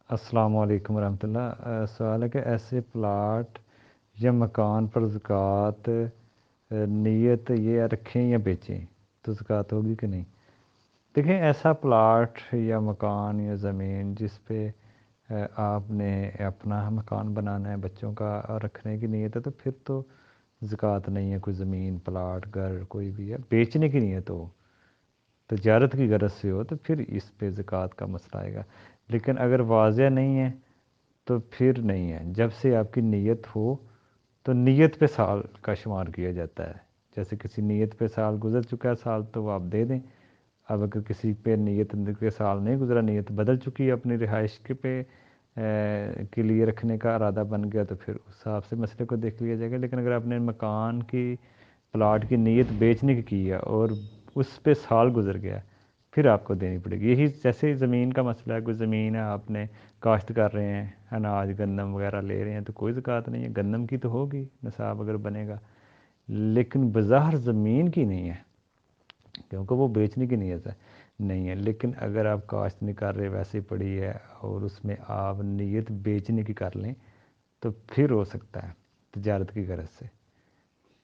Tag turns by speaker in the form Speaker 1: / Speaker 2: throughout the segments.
Speaker 1: السلام علیکم ورحمۃ اللہ۔ سوال ہے کہ ایسے پلاٹ یا مکان پر زکوٰۃ نیت یہ رکھیں یا بیچیں تو زکوٰۃ ہوگی کہ نہیں؟ دیکھیں، ایسا پلاٹ یا مکان یا زمین جس پہ آپ نے اپنا مکان بنانا ہے، بچوں کا رکھنے کی نیت ہے، تو پھر تو زکوٰۃ نہیں ہے۔ کوئی زمین، پلاٹ، گھر کوئی بھی ہے، بیچنے کی نیت ہو، تجارت کی غرض سے ہو، تو پھر اس پہ زکوٰۃ کا مسئلہ آئے گا۔ لیکن اگر واضح نہیں ہے تو پھر نہیں ہے۔ جب سے آپ کی نیت ہو تو نیت پہ سال کا شمار کیا جاتا ہے۔ جیسے کسی نیت پہ سال گزر چکا ہے سال، تو وہ آپ دے دیں۔ اب اگر کسی پہ نیت کے سال نہیں گزرا، نیت بدل چکی ہے، اپنی رہائش کے پہ کے لیے رکھنے کا ارادہ بن گیا، تو پھر اس حساب سے مسئلے کو دیکھ لیا جائے گا۔ لیکن اگر آپ نے مکان کی، پلاٹ کی نیت بیچنے کی ہے اور اس پہ سال گزر گیا، پھر آپ کو دینی پڑے گی۔ یہی جیسے زمین کا مسئلہ ہے، کوئی زمین ہے، آپ نے کاشت کر رہے ہیں، اناج گندم وغیرہ لے رہے ہیں، تو کوئی زکوٰۃ نہیں ہے۔ گندم کی تو ہوگی، نصاب اگر بنے گا، لیکن بظاہر زمین کی نہیں ہے، کیونکہ وہ بیچنے کی نیت ہے نہیں ہے۔ لیکن اگر آپ کاشت نہیں کر رہے، ویسے ہی پڑی ہے، اور اس میں آپ نیت بیچنے کی کر لیں، تو پھر ہو سکتا ہے تجارت کی غرض سے،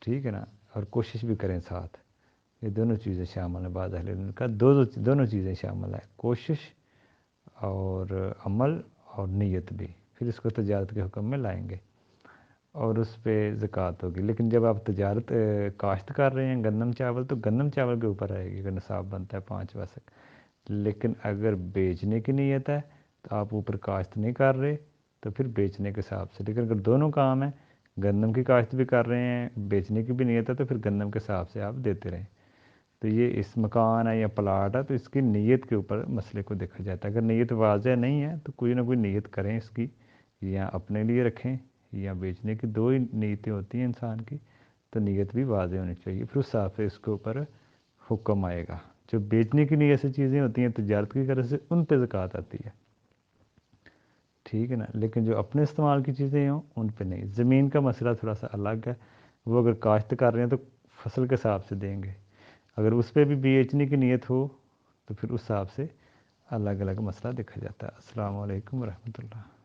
Speaker 1: ٹھیک ہے نا؟ اور کوشش بھی کریں ساتھ، یہ دونوں چیزیں شامل ہیں۔ بعض اہل علم کا دونوں چیزیں شامل ہیں، کوشش اور عمل اور نیت بھی، پھر اس کو تجارت کے حکم میں لائیں گے اور اس پہ زکوٰۃ ہوگی۔ لیکن جب آپ تجارت کاشت کر رہے ہیں گندم چاول، تو گندم چاول کے اوپر آئے گی اگر نصاب بنتا ہے 5 وسق۔ لیکن اگر بیچنے کی نیت ہے تو آپ اوپر کاشت نہیں کر رہے، تو پھر بیچنے کے حساب سے۔ لیکن اگر دونوں کام ہیں، گندم کی کاشت بھی کر رہے ہیں، بیچنے کی بھی نیت ہے، تو پھر گندم کے حساب سے آپ دیتے رہیں۔ تو یہ اس مکان ہے یا پلاٹ ہے، تو اس کی نیت کے اوپر مسئلے کو دیکھا جاتا ہے۔ اگر نیت واضح نہیں ہے تو کوئی نہ کوئی نیت کریں اس کی، یا اپنے لیے رکھیں یا بیچنے کی، دو ہی نیتیں ہوتی ہیں انسان کی، تو نیت بھی واضح ہونی چاہیے، پھر اس حساب سے اس کے اوپر حکم آئے گا۔ جو بیچنے کی نیت سے چیزیں ہوتی ہیں تجارت کی غرض سے، ان پہ زکوٰۃ آتی ہے، ٹھیک ہے نا؟ لیکن جو اپنے استعمال کی چیزیں ہوں ان پہ نہیں۔ زمین کا مسئلہ تھوڑا سا الگ ہے، وہ اگر کاشت کر رہے ہیں تو فصل کے حساب سے دیں گے، اگر اس پہ بھی بیچنے کی نیت ہو تو پھر اس حساب سے الگ الگ مسئلہ دیکھا جاتا ہے۔ السلام علیکم ورحمۃ اللہ۔